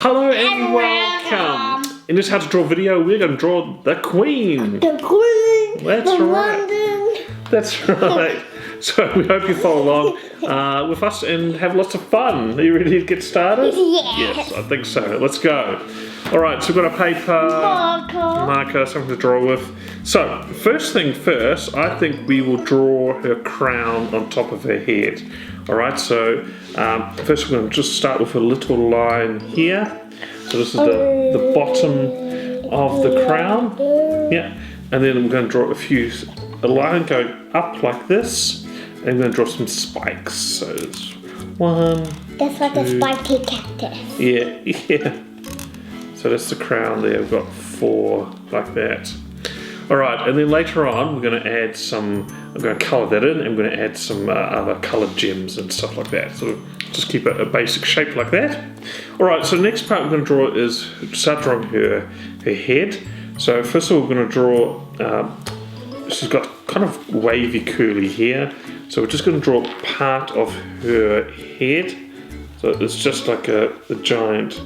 Hello and welcome! In this how to draw video, we're going to draw the Queen. The Queen. That's from right. London. That's right. So we hope you follow along with us and have lots of fun. Are you ready to get started? Yes. Yes, I think so. Let's go. All right, so we've got a paper, marker, something to draw with. So first thing first, I think we will draw her crown on top of her head. All right, so first we're going to just start with a little line here. So this is the bottom of the crown. Yeah, and then we're going to draw a line going up like this. And we're going to draw some spikes. So it's one. That's like a spiky cactus. Yeah. So that's the crown there. We've got 4 like that. All right, and then later on we're going to add some. I'm going to colour that in, and we're going to add some other coloured gems and stuff like that. So just keep a basic shape like that. All right, so the next part we're going to draw is start drawing her head. So first of all, we're going to draw. She's got kind of wavy curly hair, so we're just going to draw part of her head. So it's just like a giant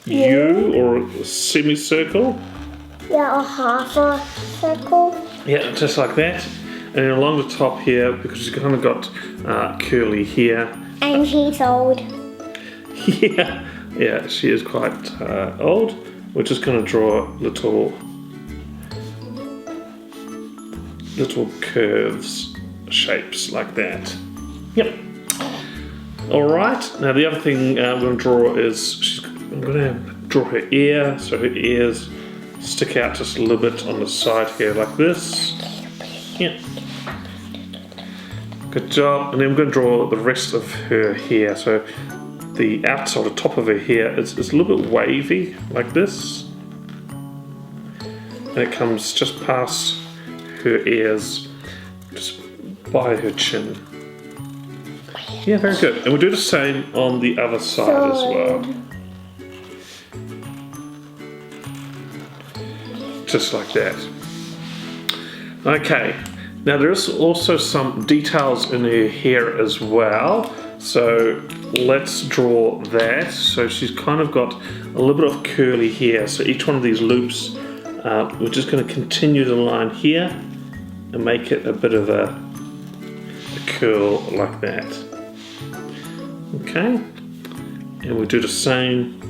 U or a semicircle. Yeah, or half a circle. Yeah, just like that. And then along the top here, because she's kind of got curly hair. And she's old. Yeah, she is quite old. We're just going to draw little curves, shapes like that. Yep. All right. Now the other thing I'm going to draw is I'm going to draw her ear, so her ears stick out just a little bit on the side here like this. Yeah. Good job. And then I'm going to draw the rest of her hair. So the outside, the top of her hair is a little bit wavy like this. And it comes just past her ears, just by her chin. Yeah, very good. And we'll do the same on the other side as well. Just like that. Okay, now there is also some details in her hair as well. So let's draw that. So she's kind of got a little bit of curly hair. So each one of these loops, we're just going to continue the line here and make it a bit of a curl like that. Okay, and we'll do the same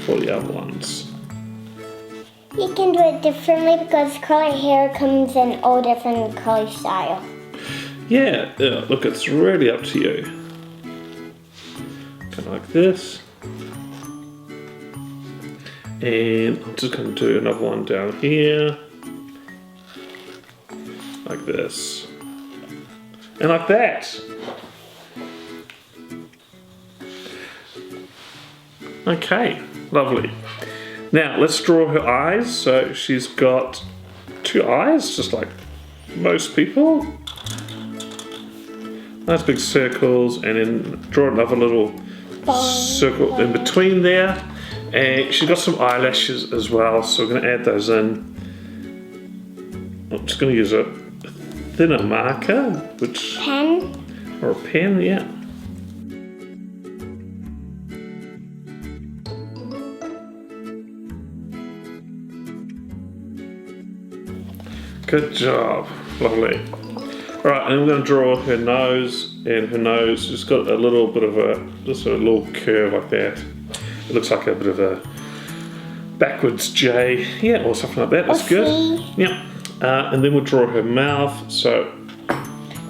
for the other ones. You can do it differently because curly hair comes in all different curly style. Yeah, look, it's really up to you. Kind of like this. And I'm just going to do another one down here. Like this. And like that. Okay, lovely. Now let's draw her eyes. So she's got 2 eyes, just like most people. Nice big circles, and then draw another little circle in between there. And she's got some eyelashes as well, so we're going to add those in. I'm just going to use a thinner marker, Pen? Or a pen, yeah. Good job, lovely. All right, and I'm going to draw her nose, and her nose has got a little bit of just a little curve like that. It looks like a bit of a backwards J, yeah, or something like that. That's good. Yeah, and then we'll draw her mouth. So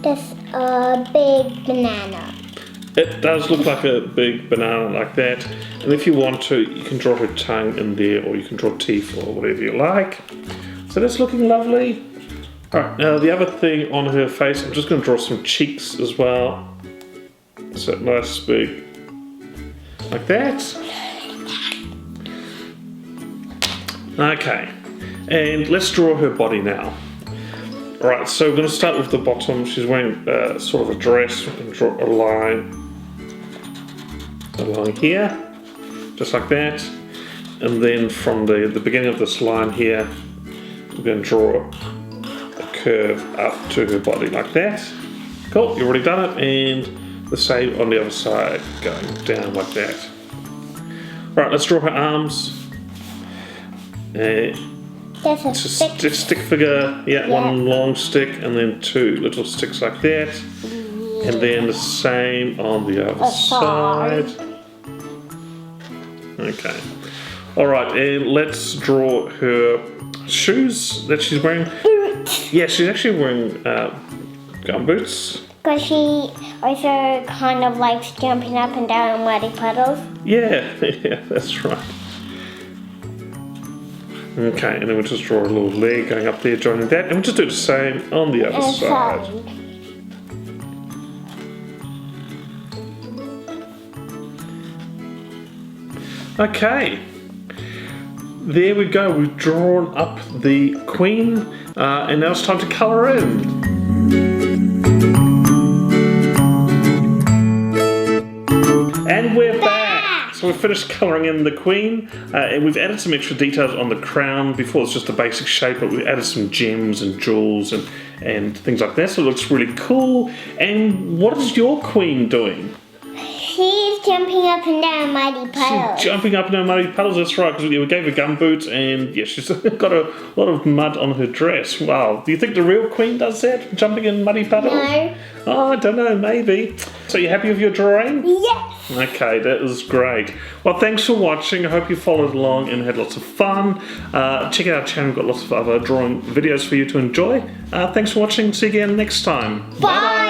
that's a big banana. It does look like a big banana like that. And if you want to, you can draw her tongue in there, or you can draw teeth or whatever you like. So that's looking lovely. All right, now the other thing on her face, I'm just going to draw some cheeks as well. So nice big, like that. Okay, and let's draw her body now. All right, so we're going to start with the bottom. She's wearing sort of a dress. We're going to draw a line along here, just like that. And then from the beginning of this line here, we're going to draw a curve up to her body like that. Cool, you've already done it. And the same on the other side, going down like that. Right, let's draw her arms. There's a Stick figure, yeah, one long stick and then two little sticks like that. And then the same on the other side. Okay. Alright, and let's draw her shoes that she's wearing. Boots. Yeah, she's actually wearing gum boots. Because she also kind of likes jumping up and down in muddy puddles. Yeah, yeah, that's right. Okay, and then we'll just draw a little leg going up there, joining that, and we'll just do the same on the other side. Okay, there we go. We've drawn up the Queen, and now it's time to colour in. And we're back! So we've finished colouring in the Queen, and we've added some extra details on the crown. Before it's just a basic shape, but we've added some gems and jewels and things like that, so it looks really cool. And what is your Queen doing? She's jumping up and down muddy puddles. She's jumping up and down muddy puddles, that's right, because we gave her gum boots, and yeah, she's got a lot of mud on her dress. Wow, do you think the real Queen does that, jumping in muddy puddles? No. Oh, I don't know, maybe. So you happy with your drawing? Yes. Okay, that was great. Well, thanks for watching. I hope you followed along and had lots of fun. Check out our channel, we've got lots of other drawing videos for you to enjoy. Thanks for watching, see you again next time. Bye.